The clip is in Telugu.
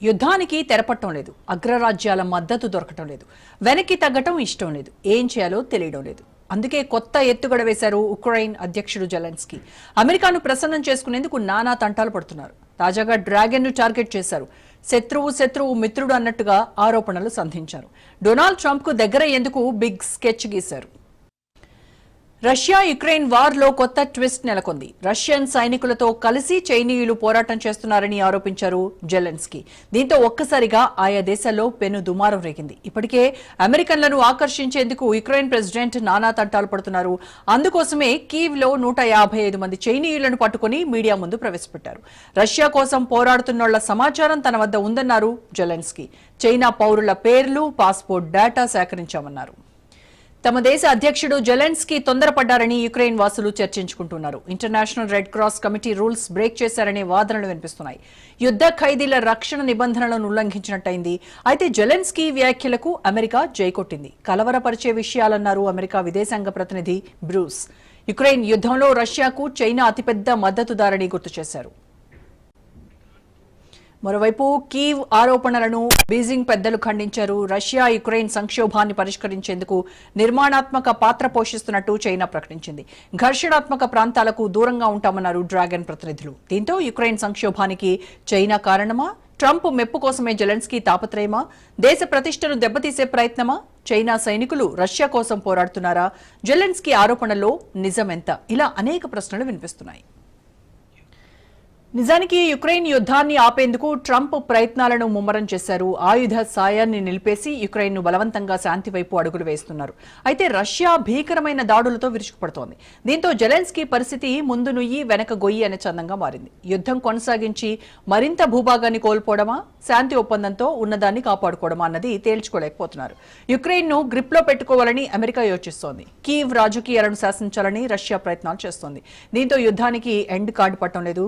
యుద్ధానికి తెరపట్టం లేదు, అగ్రరాజ్యాల మద్దతు దొరకటం లేదు, వెనక్కి తగ్గటం ఇష్టం లేదు, ఏం చేయాలో తెలియడం లేదు. అందుకే కొత్త ఎత్తుగడ వేశారు ఉక్రెయిన్ అధ్యక్షుడు జెలెన్స్కీ. అమెరికాను ప్రసన్నం చేసుకునేందుకు నానా తంటాలు పడుతున్నారు. తాజాగా డ్రాగన్ ను టార్గెట్ చేశారు. శత్రువు మిత్రుడు అన్నట్టుగా ఆరోపణలు సంధించారు. డొనాల్డ్ ట్రంప్ కు దగ్గరయ్యేందుకు బిగ్ స్కెచ్ గీశారు. రష్యా యుక్రెయిన్ వార్ లో కొత్త ట్విస్ట్ నెలకొంది. రష్యన్ సైనికులతో కలిసి చైనీయులు పోరాటం చేస్తున్నారని ఆరోపించారు జెలెన్స్కీ. దీంతో ఒక్కసారిగా ఆయా దేశాల్లో పెను దుమారం రేగింది. ఇప్పటికే అమెరికన్లను ఆకర్షించేందుకు యుక్రెయిన్ ప్రెసిడెంట్ నానా తంటాలు పడుతున్నారు. అందుకోసమే కీవ్ లో 155 మంది చైనీయులను పట్టుకుని మీడియా ముందు ప్రవేశపెట్టారు. రష్యా కోసం పోరాడుతున్నోళ్ల సమాచారం తన వద్ద ఉందన్నారు జెలెన్స్కీ. చైనా పౌరుల పేర్లు, పాస్పోర్ట్ డేటా సేకరించామన్నారు. తమ దేశ అధ్యక్షుడు జెలెన్స్కీ తొందరపడ్డారని యుక్రెయిన్ వాసులు చర్చించుకుంటున్నారు. International red cross committee rules break చేశారనే వాదనలు వినిపిస్తున్నాయి. యుద్ధ ఖైదీల రక్షణ నిబంధనలను ఉల్లంఘించినట్టయింది. అయితే జెలెన్స్కీ వ్యాఖ్యలకు అమెరికా జైకొట్టింది. కలవరపరిచే విషయాలన్నారు అమెరికా విదేశాంగ ప్రతినిధి బ్రూస్. యుక్రెయిన్ యుద్ధంలో రష్యాకు చైనా అతిపెద్ద మద్దతుదారని గుర్తు చేశారు. మరోవైపు కీవ్ ఆరోపణలను బీజింగ్ పెద్దలు ఖండించారు. రష్యా యుక్రెయిన్ సంక్షోభాన్ని పరిష్కరించేందుకు నిర్మాణాత్మక పాత్ర పోషిస్తున్నట్టు చైనా ప్రకటించింది. ఘర్షణాత్మక ప్రాంతాలకు దూరంగా ఉంటామన్నారు డ్రాగన్ ప్రతినిధులు. దీంతో యుక్రెయిన్ సంక్షోభానికి చైనా కారణమా? ట్రంప్ మెప్పు కోసమే జెలెన్స్కీ తాపత్రయమా? దేశ ప్రతిష్టను దెబ్బతీసే ప్రయత్నమా? చైనా సైనికులు రష్యా కోసం పోరాడుతున్నారా? జెలెన్స్కీ ఆరోపణల్లో నిజమెంత? ఇలా అనేక ప్రశ్నలు వినిపిస్తున్నాయి. నిజానికి యుక్రెయిన్ యుద్ధాన్ని ఆపేందుకు ట్రంప్ ప్రయత్నాలను ముమ్మరం చేశారు. ఆయుధ సాయాన్ని నిలిపేసి యుక్రెయిన్ ను బలవంతంగా శాంతి వైపు అడుగులు వేస్తున్నారు. అయితే రష్యా భీకరమైన దాడులతో విరుచుకుపడుతోంది. దీంతో జెలెన్స్కీ పరిస్థితి ముందు నుయ్యి వెనక గొయ్యి అనే చందంగా మారింది. యుద్ధం కొనసాగించి మరింత భూభాగాన్ని కోల్పోవడమా, శాంతి ఒప్పందంతో ఉన్నదాన్ని కాపాడుకోవడమా అన్నది తేల్చుకోలేకపోతున్నారు. యుక్రెయిన్ ను గ్రిప్ లో పెట్టుకోవాలని అమెరికా యోచిస్తోంది. కీవ్ రాజకీయాలను శాసించాలని రష్యా ప్రయత్నాలు చేస్తోంది. దీంతో యుద్ధానికి ఎండ్ కార్డు పట్టడం లేదు.